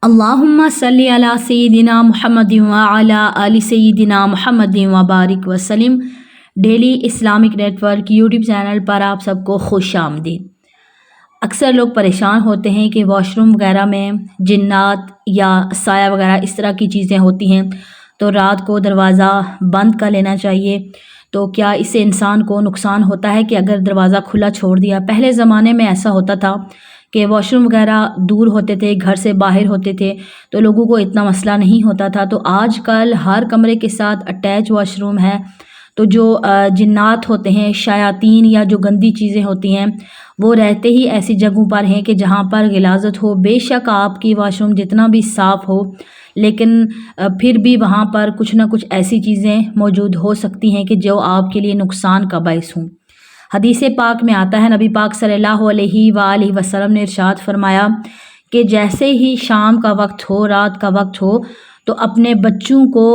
اللہم صلی علی سیدنا محمد وعلی آل سیدنا محمد وبارک وسلم۔ Daily Islamic network YouTube channel پر آپ سب کو خوش آمدید۔ اکثر لوگ پریشان ہوتے ہیں کہ واش روم وغیرہ میں جنات یا سایہ وغیرہ اس طرح کی چیزیں ہوتی ہیں، تو رات کو دروازہ بند کر لینا چاہیے۔ تو کیا اس سے انسان کو نقصان ہوتا ہے کہ اگر دروازہ کھلا چھوڑ دیا؟ پہلے زمانے میں ایسا ہوتا تھا کہ واش روم وغیرہ دور ہوتے تھے، گھر سے باہر ہوتے تھے، تو لوگوں کو اتنا مسئلہ نہیں ہوتا تھا۔ تو آج کل ہر کمرے کے ساتھ اٹیچ واش روم ہے، تو جو جنات ہوتے ہیں، شیاطین یا جو گندی چیزیں ہوتی ہیں، وہ رہتے ہی ایسی جگہوں پر ہیں کہ جہاں پر غلاظت ہو۔ بے شک آپ کی واش روم جتنا بھی صاف ہو، لیکن پھر بھی وہاں پر کچھ نہ کچھ ایسی چیزیں موجود ہو سکتی ہیں کہ جو آپ کے لیے نقصان کا باعث ہوں۔ حدیث پاک میں آتا ہے، نبی پاک صلی اللہ علیہ وآلہ وسلم نے ارشاد فرمایا کہ جیسے ہی شام کا وقت ہو، رات کا وقت ہو، تو اپنے بچوں کو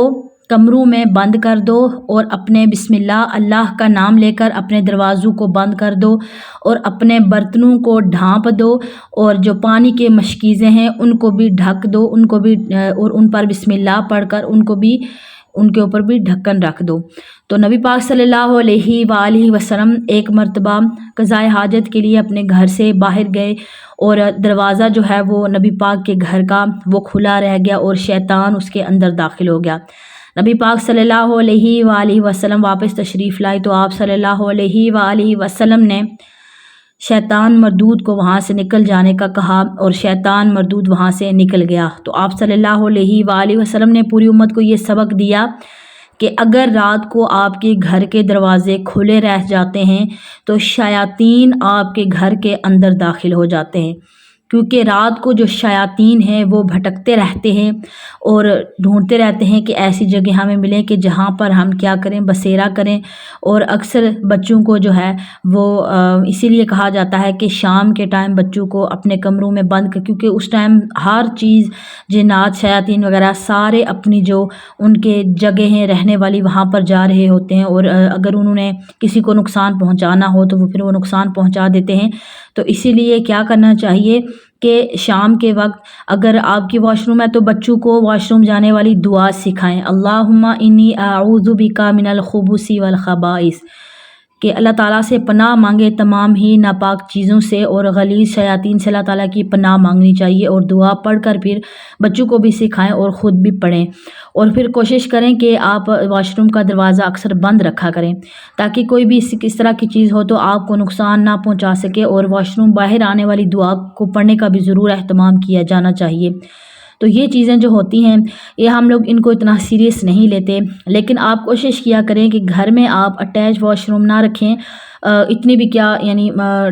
کمروں میں بند کر دو اور اپنے بسم اللہ کا نام لے کر اپنے دروازوں کو بند کر دو اور اپنے برتنوں کو ڈھانپ دو، اور جو پانی کے مشکیزیں ہیں ان کو بھی ڈھک دو، ان کو بھی اور ان پر بسم اللہ پڑھ کر ان کے اوپر بھی ڈھکن رکھ دو۔ تو نبی پاک صلی اللہ علیہ وآلہ وسلم ایک مرتبہ قضائے حاجت کے لیے اپنے گھر سے باہر گئے، اور دروازہ جو ہے وہ نبی پاک کے گھر کا وہ کھلا رہ گیا اور شیطان اس کے اندر داخل ہو گیا۔ نبی پاک صلی اللہ علیہ وآلہ وسلم واپس تشریف لائے تو آپ صلی اللہ علیہ وآلہ وسلم نے شیطان مردود کو وہاں سے نکل جانے کا کہا، اور شیطان مردود وہاں سے نکل گیا۔ تو آپ صلی اللہ علیہ وآلہ وسلم نے پوری امت کو یہ سبق دیا کہ اگر رات کو آپ کے گھر کے دروازے کھلے رہ جاتے ہیں تو شیاطین آپ کے گھر کے اندر داخل ہو جاتے ہیں، کیونکہ رات کو جو شیاطین ہیں وہ بھٹکتے رہتے ہیں اور ڈھونڈتے رہتے ہیں کہ ایسی جگہ ہمیں ملے کہ جہاں پر ہم کیا کریں، بسیرا کریں۔ اور اکثر بچوں کو جو ہے وہ اسی لیے کہا جاتا ہے کہ شام کے ٹائم بچوں کو اپنے کمروں میں بند کر، کیونکہ اس ٹائم ہر چیز جنات شیاطین وغیرہ سارے اپنی جو ان کے جگہ ہیں رہنے والی وہاں پر جا رہے ہوتے ہیں، اور اگر انہوں نے کسی کو نقصان پہنچانا ہو تو وہ پھر وہ نقصان پہنچا دیتے ہیں۔ تو اسی لیے کیا کرنا چاہیے کہ شام کے وقت اگر آپ کی واش روم ہے تو بچوں کو واش روم جانے والی دعا سکھائیں، اللہم انی اعوذ بک من الخبث والخبائث، کہ اللہ تعالیٰ سے پناہ مانگے تمام ہی ناپاک چیزوں سے اور غلیظ شیاطین سے اللہ تعالیٰ کی پناہ مانگنی چاہیے، اور دعا پڑھ کر پھر بچوں کو بھی سکھائیں اور خود بھی پڑھیں، اور پھر کوشش کریں کہ آپ واش روم کا دروازہ اکثر بند رکھا کریں تاکہ کوئی بھی اس طرح کی چیز ہو تو آپ کو نقصان نہ پہنچا سکے، اور واش روم باہر آنے والی دعا کو پڑھنے کا بھی ضرور اہتمام کیا جانا چاہیے۔ تو یہ چیزیں جو ہوتی ہیں یہ ہم لوگ ان کو اتنا سیریس نہیں لیتے، لیکن آپ کوشش کیا کریں کہ گھر میں آپ اٹیچ واش روم نہ رکھیں۔ اتنی بھی کیا یعنی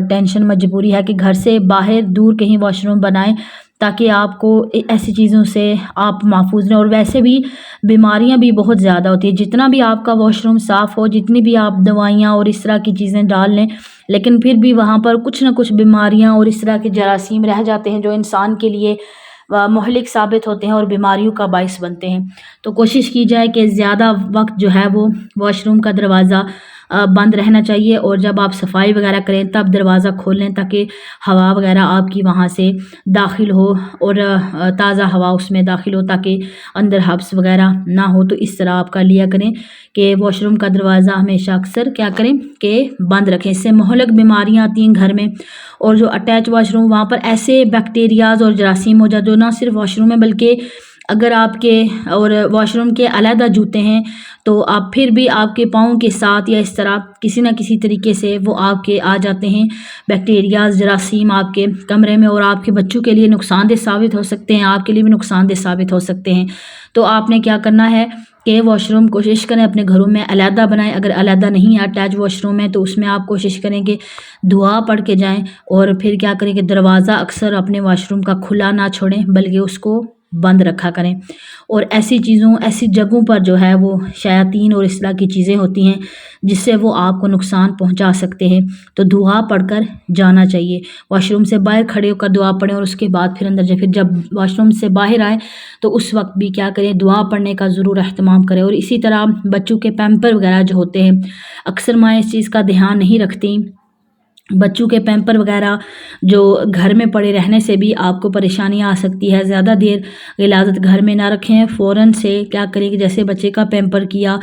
ٹینشن مجبوری ہے کہ گھر سے باہر دور کہیں واش روم بنائیں تاکہ آپ کو ایسی چیزوں سے آپ محفوظ رہیں۔ اور ویسے بھی بیماریاں بھی بہت زیادہ ہوتی ہیں، جتنا بھی آپ کا واش روم صاف ہو، جتنی بھی آپ دوائیاں اور اس طرح کی چیزیں ڈال لیں، لیکن پھر بھی وہاں پر کچھ نہ کچھ بیماریاں اور اس طرح کے جراثیم رہ جاتے ہیں جو انسان کے لیے مہلک ثابت ہوتے ہیں اور بیماریوں کا باعث بنتے ہیں۔ تو کوشش کی جائے کہ زیادہ وقت جو ہے وہ واش روم کا دروازہ بند رہنا چاہیے، اور جب آپ صفائی وغیرہ کریں تب دروازہ کھول لیں تاکہ ہوا وغیرہ آپ کی وہاں سے داخل ہو اور تازہ ہوا اس میں داخل ہو تاکہ اندر حبس وغیرہ نہ ہو۔ تو اس طرح آپ کا لیا کریں کہ واش روم کا دروازہ ہمیشہ اکثر کیا کریں کہ بند رکھیں، اس سے مہلک بیماریاں آتی ہیں گھر میں۔ اور جو اٹیچ واش روم وہاں پر ایسے بیکٹیریاز اور جراثیم ہو جاتے جو نہ صرف واش روم میں بلکہ اگر آپ کے اور واش روم کے علیحدہ جوتے ہیں تو آپ پھر بھی آپ کے پاؤں کے ساتھ یا اس طرح کسی نہ کسی طریقے سے وہ آپ کے آ جاتے ہیں بیکٹیریاز، جراثیم آپ کے کمرے میں، اور آپ کے بچوں کے لیے نقصان دہ ثابت ہو سکتے ہیں، آپ کے لیے بھی نقصان دہ ثابت ہو سکتے ہیں۔ تو آپ نے کیا کرنا ہے کہ واش روم کوشش کریں اپنے گھروں میں علیحدہ بنائیں، اگر علیحدہ نہیں ہے اٹیچ واش روم ہے تو اس میں آپ کوشش کریں کہ دعا پڑھ کے جائیں، اور پھر کیا کریں کہ دروازہ اکثر اپنے واش روم کا کھلا نہ چھوڑیں بلکہ اس کو بند رکھا کریں۔ اور ایسی چیزوں ایسی جگہوں پر جو ہے وہ شیاطین اور اس طرح کی چیزیں ہوتی ہیں جس سے وہ آپ کو نقصان پہنچا سکتے ہیں، تو دعا پڑھ کر جانا چاہیے۔ واش روم سے باہر کھڑے ہو کر دعا پڑھیں، اور اس کے بعد پھر اندر پھر جب واش روم سے باہر آئیں تو اس وقت بھی کیا کریں، دعا پڑھنے کا ضرور اہتمام کریں۔ اور اسی طرح بچوں کے پیمپر وغیرہ جو ہوتے ہیں، اکثر مائیں اس چیز کا دھیان نہیں رکھتی بچوں کے پیمپر وغیرہ جو گھر میں پڑے رہنے سے بھی آپ کو پریشانیاں آ سکتی ہے۔ زیادہ دیر غلاظت گھر میں نہ رکھیں، فوراً سے کیا کریں کہ جیسے بچے کا پیمپر کیا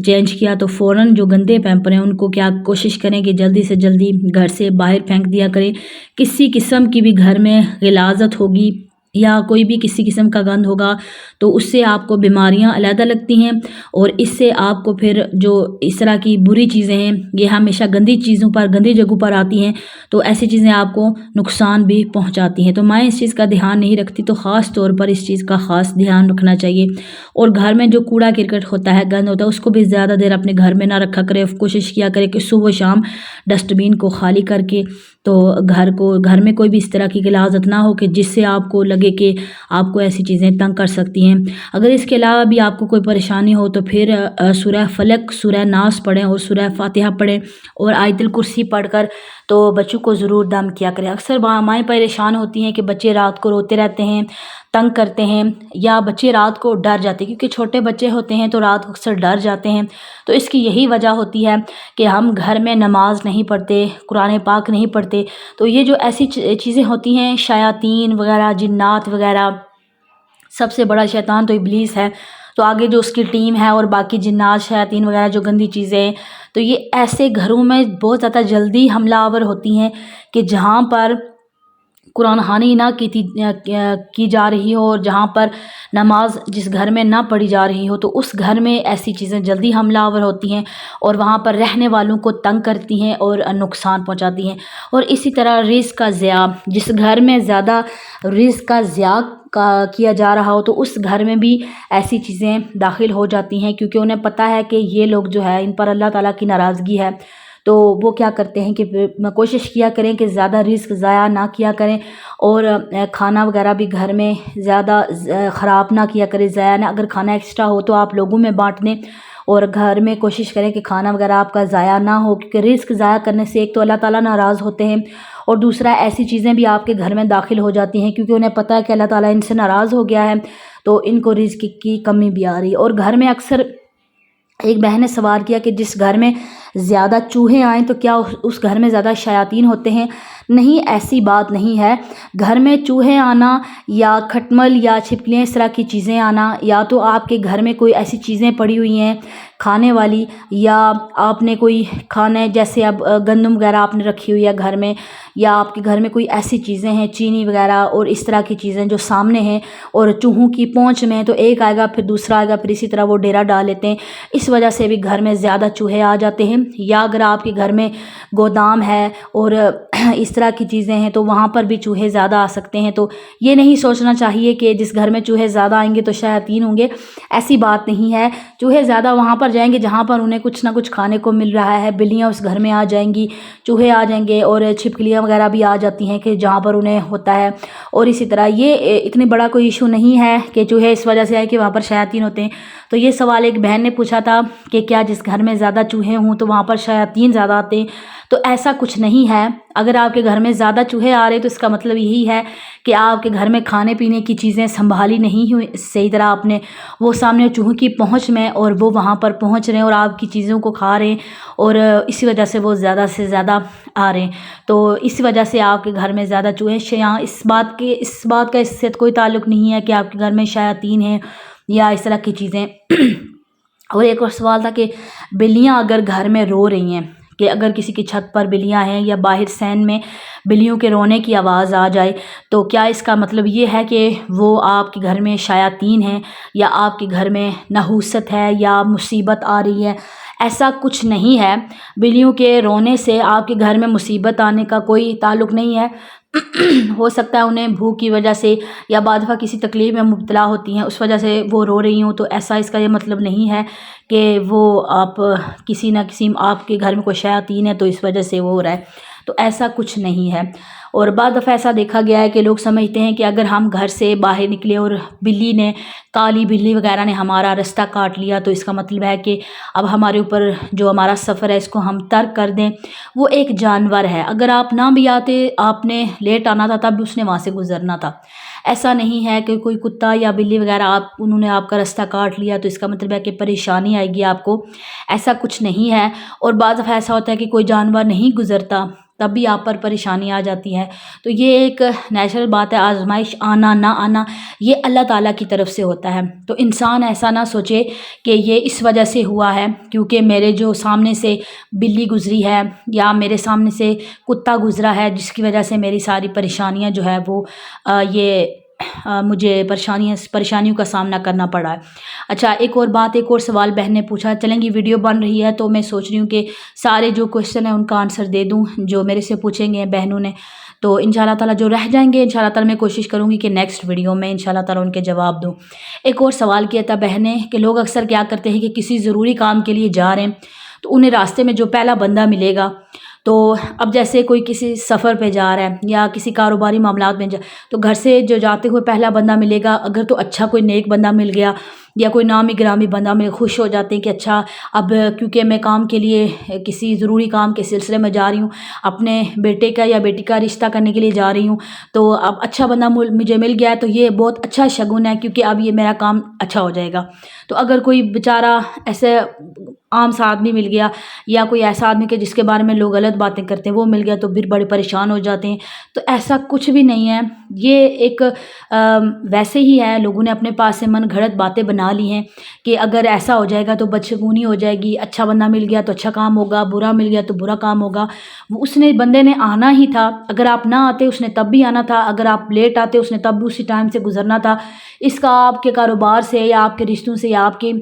چینج کیا تو فوراً جو گندے پیمپر ہیں ان کو کیا کوشش کریں کہ جلدی سے جلدی گھر سے باہر پھینک دیا کریں۔ کسی قسم کی بھی گھر میں غلاظت ہوگی یا کوئی بھی کسی قسم کا گند ہوگا تو اس سے آپ کو بیماریاں علیحدہ لگتی ہیں، اور اس سے آپ کو پھر جو اس طرح کی بری چیزیں ہیں یہ ہمیشہ گندی چیزوں پر، گندی جگہوں پر آتی ہیں، تو ایسی چیزیں آپ کو نقصان بھی پہنچاتی ہیں۔ تو مائیں اس چیز کا دھیان نہیں رکھتی، تو خاص طور پر اس چیز کا خاص دھیان رکھنا چاہیے۔ اور گھر میں جو کوڑا کرکٹ ہوتا ہے، گند ہوتا ہے، اس کو بھی زیادہ دیر اپنے گھر میں نہ رکھا کرے۔ کوشش کیا کرے کہ صبح و شام ڈسٹ بین کو خالی کر کے تو گھر میں کوئی بھی اس طرح کی غلاظت نہ ہو کہ جس سے آپ کو لگے کہ آپ کو ایسی چیزیں تنگ کر سکتی ہیں۔ اگر اس کے علاوہ بھی آپ کو کوئی پریشانی ہو تو پھر سورہ فلق، سورہ ناس پڑھیں اور سورہ فاتحہ پڑھیں اور آیت الکرسی پڑھ کر تو بچوں کو ضرور دم کیا کریں۔ اکثر مائیں پریشان ہوتی ہیں کہ بچے رات کو روتے رہتے ہیں، تنگ کرتے ہیں، یا بچے رات کو ڈر جاتے ہیں، کیونکہ چھوٹے بچے ہوتے ہیں تو رات کو اکثر ڈر جاتے ہیں۔ تو اس کی یہی وجہ ہوتی ہے کہ ہم گھر میں نماز نہیں پڑھتے، قرآن پاک نہیں پڑھتے۔ تو یہ جو ایسی چیزیں ہوتی ہیں، شیاطین وغیرہ، جنات وغیرہ، سب سے بڑا شیطان تو ابلیس ہے، تو آگے جو اس کی ٹیم ہے اور باقی جنات، شیاطین وغیرہ جو گندی چیزیں ہیں، تو یہ ایسے گھروں میں بہت زیادہ جلدی حملہ آور ہوتی ہیں کہ جہاں پر قرآن خوانی نہ کی جا رہی ہو اور جہاں پر نماز جس گھر میں نہ پڑھی جا رہی ہو، تو اس گھر میں ایسی چیزیں جلدی حملہ آور ہوتی ہیں اور وہاں پر رہنے والوں کو تنگ کرتی ہیں اور نقصان پہنچاتی ہیں۔ اور اسی طرح رزق کا ضیاع، جس گھر میں زیادہ رزق کا ضیاع کیا جا رہا ہو تو اس گھر میں بھی ایسی چیزیں داخل ہو جاتی ہیں، کیونکہ انہیں پتہ ہے کہ یہ لوگ جو ہے ان پر اللہ تعالیٰ کی ناراضگی ہے، تو وہ کیا کرتے ہیں کہ کوشش کیا کریں کہ زیادہ رزق ضائع نہ کیا کریں، اور کھانا وغیرہ بھی گھر میں زیادہ خراب نہ کیا کریں، ضائع نہ، اگر کھانا ایکسٹرا ہو تو آپ لوگوں میں بانٹ دیں، اور گھر میں کوشش کریں کہ کھانا وغیرہ آپ کا ضائع نہ ہو، کیونکہ رزق ضائع کرنے سے ایک تو اللہ تعالیٰ ناراض ہوتے ہیں، اور دوسرا ایسی چیزیں بھی آپ کے گھر میں داخل ہو جاتی ہیں کیونکہ انہیں پتہ ہے کہ اللہ تعالیٰ ان سے ناراض ہو گیا ہے، تو ان کو رزق کی کمی بھی آ رہی ہے۔ اور گھر میں اکثر ایک بہن نے سوال کیا کہ جس گھر میں زیادہ چوہے آئیں تو کیا اس گھر میں زیادہ شیاطین ہوتے ہیں؟ نہیں، ایسی بات نہیں ہے۔ گھر میں چوہے آنا یا کھٹمل یا چھپکلیاں اس طرح کی چیزیں آنا، یا تو آپ کے گھر میں کوئی ایسی چیزیں پڑی ہوئی ہیں کھانے والی، یا آپ نے کوئی کھانے جیسے اب گندم وغیرہ آپ نے رکھی ہوئی ہے گھر میں، یا آپ کے گھر میں کوئی ایسی چیزیں ہیں چینی وغیرہ اور اس طرح کی چیزیں جو سامنے ہیں اور چوہوں کی پونچھ میں، تو ایک آئے گا پھر دوسرا آئے گا، پھر اسی طرح وہ ڈیرا ڈال لیتے ہیں، اس وجہ سے بھی گھر میں زیادہ چوہے آ جاتے ہیں۔ یا اگر آپ کے گھر میں گودام ہے اور اس طرح کی چیزیں ہیں تو وہاں پر بھی چوہے زیادہ آ سکتے ہیں۔ تو یہ نہیں سوچنا چاہیے کہ جس گھر میں چوہے زیادہ آئیں گے تو شیاطین ہوں گے، ایسی بات نہیں ہے۔ چوہے زیادہ وہاں پر جائیں گے جہاں پر انہیں کچھ نہ کچھ کھانے کو مل رہا ہے، بلیاں اس گھر میں آ جائیں گی، چوہے آ جائیں گے، اور چھپکلیاں وغیرہ بھی آ جاتی ہیں کہ جہاں پر انہیں ہوتا ہے۔ اور اسی طرح یہ اتنی بڑا کوئی ایشو نہیں ہے کہ چوہے اس وجہ سے آئے کہ وہاں پر شیاطین ہوتے ہیں۔ تو یہ سوال ایک بہن نے پوچھا تھا کہ کیا جس گھر میں زیادہ چوہے ہوں تو وہاں پر شیاطین زیادہ آتے ہیں؟ تو ایسا کچھ نہیں ہے۔ اگر آپ کے گھر میں زیادہ چوہے آ رہے تو اس کا مطلب یہی ہے کہ آپ کے گھر میں کھانے پینے کی چیزیں سنبھالی نہیں ہوئی صحیح طرح، آپ نے وہ سامنے چوہوں کی پہنچ میں اور وہ وہاں پر پہنچ رہے ہیں اور آپ کی چیزوں کو کھا رہے ہیں، اور اسی وجہ سے وہ زیادہ سے زیادہ آ رہے ہیں۔ تو اس وجہ سے آپ کے گھر میں زیادہ چوہے اس بات کا اس سے کوئی تعلق نہیں ہے کہ آپ کے گھر میں شیاطین ہیں یا اس طرح کی چیزیں۔ اور ایک اور سوال تھا کہ بلیاں اگر گھر میں رو رہی ہیں، کہ اگر کسی کی چھت پر بلیاں ہیں یا باہر سین میں بلیوں کے رونے کی آواز آ جائے تو کیا اس کا مطلب یہ ہے کہ وہ آپ کے گھر میں شیاطین ہیں یا آپ کے گھر میں نحوست ہے یا مصیبت آ رہی ہے؟ ایسا کچھ نہیں ہے۔ بلیوں کے رونے سے آپ کے گھر میں مصیبت آنے کا کوئی تعلق نہیں ہے۔ ہو سکتا ہے انہیں بھوک کی وجہ سے یا بعض دفعہ کسی تکلیف میں مبتلا ہوتی ہیں، اس وجہ سے وہ رو رہی ہوں، تو ایسا اس کا یہ مطلب نہیں ہے کہ وہ آپ کسی نہ کسی آپ کے گھر میں کوئی شیاطین ہے تو اس وجہ سے وہ ہو رہا ہے، تو ایسا کچھ نہیں ہے۔ اور بعض دفعہ ایسا دیکھا گیا ہے کہ لوگ سمجھتے ہیں کہ اگر ہم گھر سے باہر نکلے اور بلی نے کالی بلی وغیرہ نے ہمارا رستہ کاٹ لیا تو اس کا مطلب ہے کہ اب ہمارے اوپر جو ہمارا سفر ہے اس کو ہم ترک کر دیں۔ وہ ایک جانور ہے، اگر آپ نہ بھی آتے، آپ نے لیٹ آنا تھا تب بھی اس نے وہاں سے گزرنا تھا۔ ایسا نہیں ہے کہ کوئی کتا یا بلی وغیرہ انہوں نے آپ کا رستہ کاٹ لیا تو اس کا مطلب ہے کہ پریشانی آئے گی آپ کو، ایسا کچھ نہیں ہے۔ اور بعض دفعہ ایسا ہوتا ہے کہ کوئی جانور نہیں گزرتا تب بھی آپ پر پریشانی آ جاتی ہے۔ تو یہ ایک نیچرل بات ہے، آزمائش آنا نہ آنا یہ اللہ تعالیٰ کی طرف سے ہوتا ہے۔ تو انسان ایسا نہ سوچے کہ یہ اس وجہ سے ہوا ہے کیونکہ میرے جو سامنے سے بلی گزری ہے یا میرے سامنے سے کتا گزرا ہے جس کی وجہ سے میری ساری پریشانیاں جو ہے وہ مجھے پریشانیوں کا سامنا کرنا پڑا ہے۔ اچھا، ایک اور بات، ایک اور سوال بہن نے پوچھا، چلیں گی ویڈیو بن رہی ہے تو میں سوچ رہی ہوں کہ سارے جو کوشچن ہیں ان کا آنسر دے دوں جو میرے سے پوچھیں گے بہنوں نے، تو انشاءاللہ تعالیٰ جو رہ جائیں گے انشاءاللہ تعالیٰ میں کوشش کروں گی کہ نیکسٹ ویڈیو میں انشاءاللہ تعالیٰ ان کے جواب دوں۔ ایک اور سوال کیا تھا بہن نے کہ لوگ اکثر کیا کرتے ہیں کہ کسی ضروری کام کے لیے جا رہے ہیں تو انہیں راستے میں جو پہلا بندہ ملے گا، تو اب جیسے کوئی کسی سفر پہ جا رہا ہے یا کسی کاروباری معاملات میں تو گھر سے جو جاتے ہوئے پہلا بندہ ملے گا، اگر تو اچھا کوئی نیک بندہ مل گیا یا کوئی نامی گرامی بندہ مل، خوش ہو جاتے ہیں کہ اچھا اب کیونکہ میں کام کے لیے کسی ضروری کام کے سلسلے میں جا رہی ہوں، اپنے بیٹے کا یا بیٹی کا رشتہ کرنے کے لیے جا رہی ہوں، تو اب اچھا بندہ مجھے مل گیا ہے تو یہ بہت اچھا شگن ہے کیونکہ اب یہ میرا کام اچھا ہو جائے گا۔ تو اگر کوئی بیچارہ ایسے عام سا آدمی مل گیا یا کوئی ایسا آدمی کہ جس کے بارے میں لوگ غلط باتیں کرتے ہیں وہ مل گیا تو پھر بڑے پریشان ہو جاتے ہیں۔ تو ایسا کچھ بھی نہیں ہے، یہ ایک ویسے ہی ہے، لوگوں نے اپنے پاس سے من گھڑت باتیں بنا لی ہیں کہ اگر ایسا ہو جائے گا تو بدشگونی ہو جائے گی، اچھا بندہ مل گیا تو اچھا کام ہوگا، برا مل گیا تو برا کام ہوگا۔ اس نے بندے نے آنا ہی تھا، اگر آپ نہ آتے اس نے تب بھی آنا تھا، اگر آپ لیٹ آتے اس نے تب بھی اسی ٹائم سے گزرنا تھا۔ اس کا آپ کے کاروبار سے یا آپ کے رشتوں سے یا آپ کے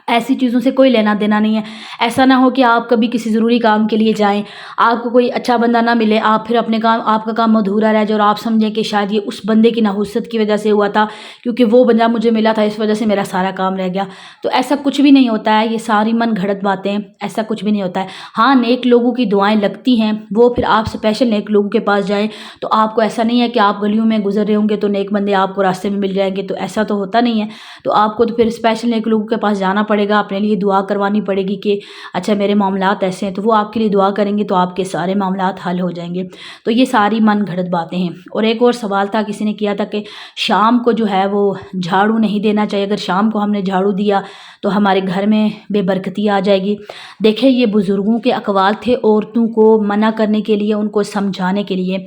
ایسی چیزوں سے کوئی لینا دینا نہیں ہے۔ ایسا نہ ہو کہ آپ کبھی کسی ضروری کام کے لیے جائیں، آپ کو کوئی اچھا بندہ نہ ملے، آپ پھر آپ کا کام ادھورا رہ جائے اور آپ سمجھیں کہ شاید یہ اس بندے کی نحوست کی وجہ سے ہوا تھا کیونکہ وہ بندہ مجھے ملا تھا اس وجہ سے میرا سارا کام رہ گیا۔ تو ایسا کچھ بھی نہیں ہوتا ہے، یہ ساری من گھڑت باتیں، ایسا کچھ بھی نہیں ہوتا ہے۔ ہاں، نیک لوگوں کی دعائیں لگتی ہیں، وہ پھر آپ اسپیشل نیک لوگوں کے پاس جائیں تو آپ کو ایسا نہیں ہے کہ آپ گلیوں میں گزر رہے ہوں گے تو نیک بندے آپ کو راستے میں مل جائیں گے، تو ایسا تو ہوتا نہیں ہے۔ تو آپ کو تو پھر اسپیشل نیک لوگوں کے پاس جانا پڑے گا، اپنے لیے دعا کروانی پڑے گی کہ اچھا میرے معاملات ایسے ہیں، تو وہ آپ کے لیے دعا کریں گے تو آپ کے سارے معاملات حل ہو جائیں گے۔ تو یہ ساری من گھڑت باتیں ہیں۔ اور ایک اور سوال تھا، کسی نے کیا تھا کہ شام کو جو ہے وہ جھاڑو نہیں دینا چاہیے، اگر شام کو ہم نے جھاڑو دیا تو ہمارے گھر میں بے برکتی آ جائے گی۔ دیکھیں، یہ بزرگوں کے اقوال تھے عورتوں کو منع کرنے کے لیے، ان کو سمجھانے کے لیے،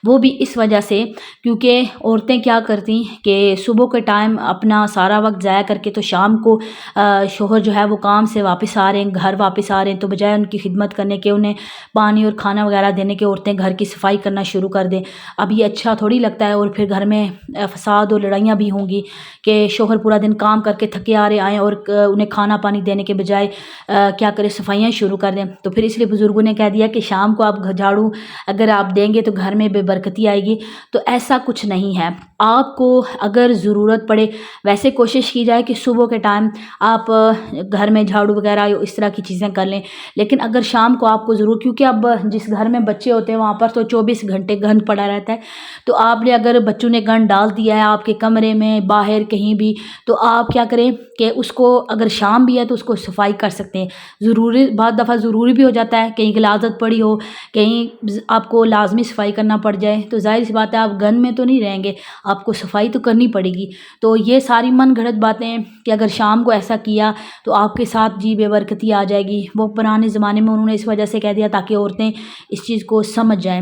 وہ بھی اس وجہ سے کیونکہ عورتیں کیا کرتی کہ صبح کے ٹائم اپنا سارا وقت ضائع کر کے تو شام کو شوہر جو ہے وہ کام سے واپس آ رہے ہیں، گھر واپس آ رہے ہیں، تو بجائے ان کی خدمت کرنے کے، انہیں پانی اور کھانا وغیرہ دینے کے، عورتیں گھر کی صفائی کرنا شروع کر دیں۔ اب یہ اچھا تھوڑی لگتا ہے، اور پھر گھر میں فساد اور لڑائیاں بھی ہوں گی کہ شوہر پورا دن کام کر کے تھکے آ رہے آئیں اور انہیں کھانا پانی دینے کے بجائے کیا کرے، صفائیاں شروع کر دیں۔ تو پھر اس لیے بزرگوں نے کہہ دیا کہ شام کو آپ جھاڑو اگر آپ دیں گے تو گھر میں بے برکتی آئے گی۔ تو ایسا کچھ نہیں ہے، آپ کو اگر ضرورت پڑے، ویسے کوشش کی جائے کہ صبح کے ٹائم آپ گھر میں جھاڑو وغیرہ اس طرح کی چیزیں کر لیں، لیکن اگر شام کو آپ کو ضرور، کیونکہ اب جس گھر میں بچے ہوتے ہیں وہاں پر تو 24 گھنٹے گند پڑا رہتا ہے، تو آپ نے اگر بچوں نے گند ڈال دیا ہے آپ کے کمرے میں، باہر کہیں بھی، تو آپ کیا کریں کہ اس کو اگر شام بھی ہے تو اس کو صفائی کر سکتے ہیں۔ ضروری بعض دفعہ ضروری بھی ہو جاتا ہے، کہیں غلاظت پڑی ہو، کہیں آپ کو لازمی صفائی کرنا پڑ جائے، تو ظاہر سی بات ہے آپ گند میں تو نہیں رہیں گے، آپ کو صفائی تو کرنی پڑے گی۔ تو یہ ساری من گھڑت باتیں ہیں کہ اگر شام کو ایسا کیا تو آپ کے ساتھ جی بے برکتی آ جائے گی۔ وہ پرانے زمانے میں انہوں نے اس وجہ سے کہہ دیا تاکہ عورتیں اس چیز کو سمجھ جائیں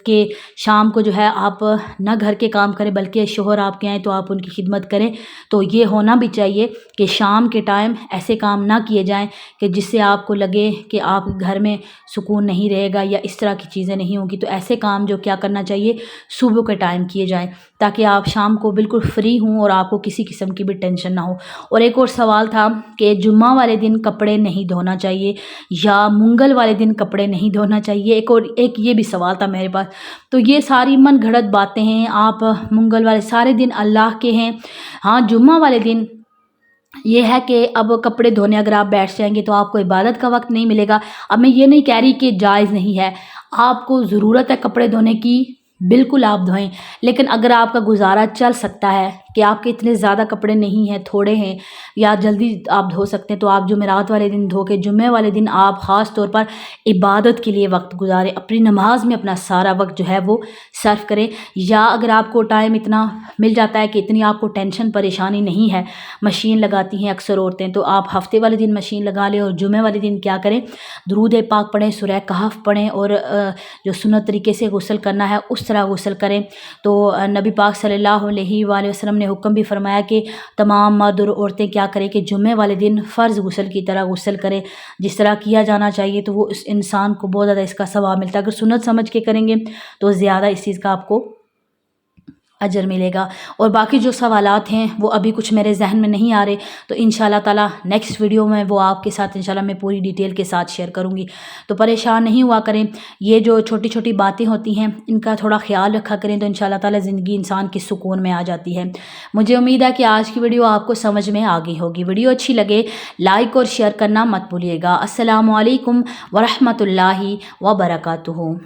کہ شام کو جو ہے آپ نہ گھر کے کام کریں بلکہ شوہر آپ کے آئیں تو آپ ان کی خدمت کریں۔ تو یہ ہونا بھی چاہیے کہ شام کے ٹائم ایسے کام نہ کیے جائیں کہ جس سے آپ کو لگے کہ آپ گھر میں سکون نہیں رہے گا یا اس طرح کی چیزیں نہیں ہوں گی۔ تو ایسے کام جو کیا کرنا چاہیے، صبح کے ٹائم کیے جائیں تاکہ آپ شام کو بالکل فری ہوں اور آپ کو کسی قسم کی بھی ٹینشن نہ ہو۔ اور ایک اور سوال تھا کہ جمعہ والے دن کپڑے نہیں دھونا چاہیے یا منگل والے دن کپڑے نہیں دھونا چاہیے، ایک یہ بھی سوال تھا میرے پاس۔ تو یہ ساری من گھڑت باتیں ہیں، آپ منگل والے سارے دن اللہ کے ہیں۔ ہاں، جمعہ والے دن یہ ہے کہ اب کپڑے دھونے اگر آپ بیٹھ جائیں گے تو آپ کو عبادت کا وقت نہیں ملے گا۔ اب میں یہ نہیں کہہ رہی کہ جائز نہیں ہے، آپ کو ضرورت ہے کپڑے دھونے کی، بالکل آپ دھوئیں، لیکن اگر آپ کا گزارا چل سکتا ہے کہ آپ کے اتنے زیادہ کپڑے نہیں ہیں، تھوڑے ہیں یا جلدی آپ دھو سکتے ہیں، تو آپ جمعرات والے دن دھو کے جمعے والے دن آپ خاص طور پر عبادت کے لیے وقت گزاریں، اپنی نماز میں اپنا سارا وقت جو ہے وہ صرف کریں۔ یا اگر آپ کو ٹائم اتنا مل جاتا ہے کہ اتنی آپ کو ٹینشن پریشانی نہیں ہے، مشین لگاتی ہیں اکثر عورتیں، تو آپ ہفتے والے دن مشین لگا لیں اور جمعے والے دن کیا کریں، درود پاک پڑھیں، سورہ کہف پڑھیں، اور جو سنت طریقے سے غسل کرنا ہے اس طرح غسل کریں۔ تو نبی پاک صلی اللہ علیہ وآلہ وسلم نے حکم بھی فرمایا کہ تمام مرد اور عورتیں کیا کریں کہ جمعے والے دن فرض غسل کی طرح غسل کریں، جس طرح کیا جانا چاہیے، تو وہ اس انسان کو بہت زیادہ اس کا ثواب ملتا ہے۔ اگر سنت سمجھ کے کریں گے تو زیادہ اس چیز کا آپ کو اجر ملے گا۔ اور باقی جو سوالات ہیں وہ ابھی کچھ میرے ذہن میں نہیں آ رہے، تو انشاءاللہ تعالی نیکسٹ ویڈیو میں وہ آپ کے ساتھ انشاءاللہ میں پوری ڈیٹیل کے ساتھ شیئر کروں گی۔ تو پریشان نہیں ہوا کریں، یہ جو چھوٹی چھوٹی باتیں ہوتی ہیں ان کا تھوڑا خیال رکھا کریں، تو انشاءاللہ تعالی زندگی انسان کی سکون میں آ جاتی ہے۔ مجھے امید ہے کہ آج کی ویڈیو آپ کو سمجھ میں آ گئی ہوگی۔ ویڈیو اچھی لگے لائک اور شیئر کرنا مت بھولیے گا۔ السلام علیکم ورحمۃ اللہ وبرکاتہ۔